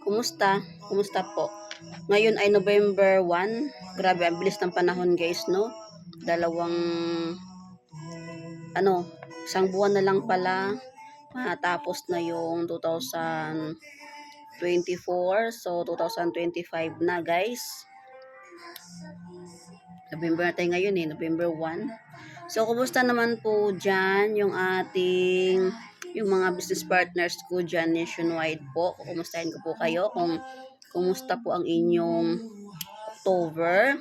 Kumusta? Kumusta po? Ngayon ay November 1. Grabe, ang bilis ng panahon guys, no? Dalawang, isang buwan na lang pala. Matapos na yung 2024. So, 2025 na guys. November na tayo ngayon November 1. So, kumusta naman po dyan yung mga business partners ko dyan nationwide po. Kumustahin ko po kayo kung kumusta po ang inyong October.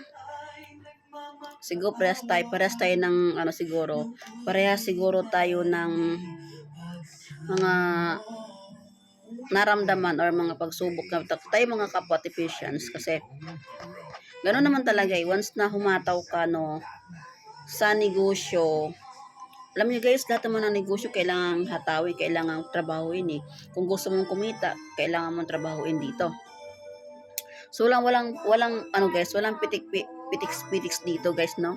Siguro parehas tayo ng siguro tayo ng mga naramdaman or mga pagsubok na tayo mga kapwa Ephesians kasi gano'n naman talaga once na humataw ka sa negosyo. Alam niyo guys, lahat naman ng negosyo kailangan hatawin, kailangan trabahuin Kung gusto mong kumita, kailangan mong trabahuin dito. So walang pitik-pitik dito guys, no?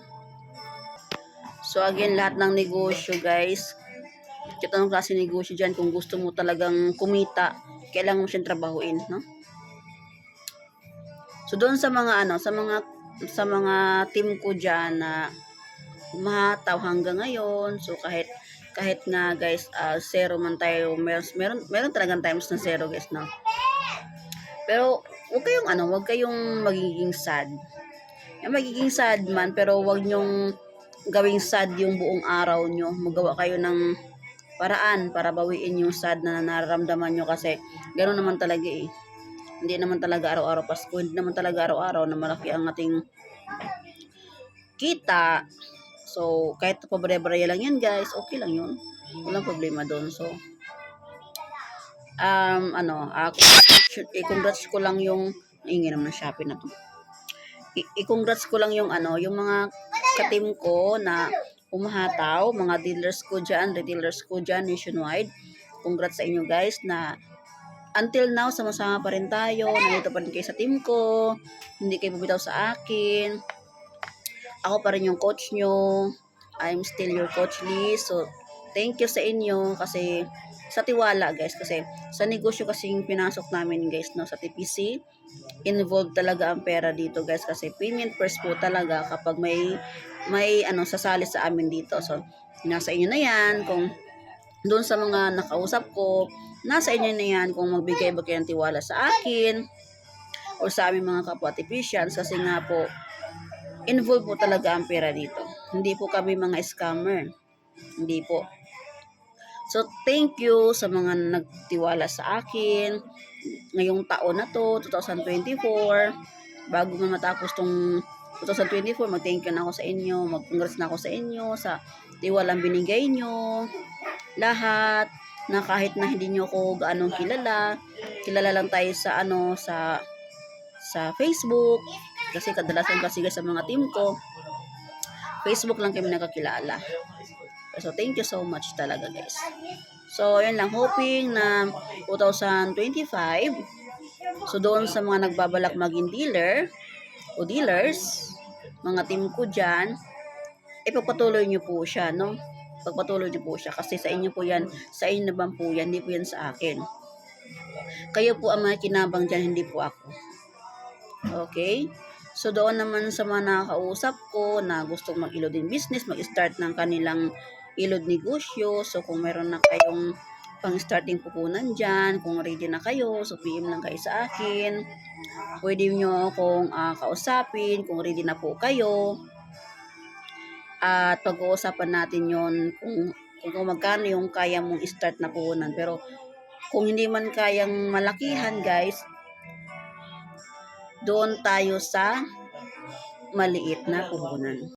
So again, lahat ng negosyo guys, kahit anong klase negosyo dyan, kung gusto mo talagang kumita, kailangan mo siyang trabahuin, no? So doon sa mga sa mga team ko dyan na umahataw hanggang ngayon, so kahit nga guys, zero man tayo, meron talagang times na zero guys, no? Pero wag kayong magiging sad. Yung magiging sad man, pero wag nyong gawing sad yung buong araw nyo. Magawa kayo ng paraan para bawiin yung sad na nararamdaman nyo kasi gano'n naman talaga Hindi naman talaga araw-araw Pasko, hindi naman talaga araw-araw na malaki ang ating kita. So, kahit pabre-barya lang yan guys, okay lang yun. Walang problema doon. So, i-congrats ko lang yung ingin naman ng Shopee na to. I-congrats ko lang yung mga ka-team ko na umahataw, mga dealers ko dyan, retailers ko dyan nationwide. Congrats sa inyo guys na until now sama-sama pa rin tayo, nandito pa rin kayo sa team ko, hindi kayo bumitaw sa akin. Ako pa rin yung coach nyo. I'm still your coach Liz. So, thank you sa inyo kasi sa tiwala guys, kasi sa negosyo kasing pinasok namin guys sa TPC, involved talaga ang pera dito guys kasi payment first po talaga kapag may sasali sa amin dito. So, nasa inyo na yan kung doon sa mga nakausap ko, nasa inyo na yan kung magbigay ba kayo ng tiwala sa akin o sa aming mga kapwa Ephesians kasi nga po involved po talaga ang pera dito. Hindi po kami mga scammer. Hindi po. So, thank you sa mga nagtiwala sa akin ngayong taon na to, 2024. Bago man matapos tong 2024, mag-thank you na ako sa inyo, mag-congrats na ako sa inyo sa tiwalang binigay nyo. Lahat na kahit na hindi nyo ako gaano kilala lang tayo sa sa Facebook. Kasi kadalasan kasi sa mga team ko, Facebook lang kami nakakilala. So, thank you so much talaga guys. So, yun lang. Hoping na 2025, so doon sa mga nagbabalak maging dealer o dealers, mga team ko dyan, ipagpatuloy nyo po siya, no? Pagpatuloy nyo po siya kasi sa inyo po yan, sa inyo naman po yan, hindi po yan sa akin. Kayo po ang mga kinabang dyan, hindi po ako. Okay? So, doon naman sa mga nakakausap ko na gustong mag-ilod din business, mag-start ng kanilang ilod negosyo. So, kung meron na kayong pang-starting pupunan dyan, kung ready na kayo, so PM lang kayo sa akin. Pwede nyo akong kausapin kung ready na po kayo. At pag-uusapan natin yon kung magkano yung kaya mong start na puhunan. Pero, kung hindi man kayang malakihan guys, doon tayo sa maliit na puhunan.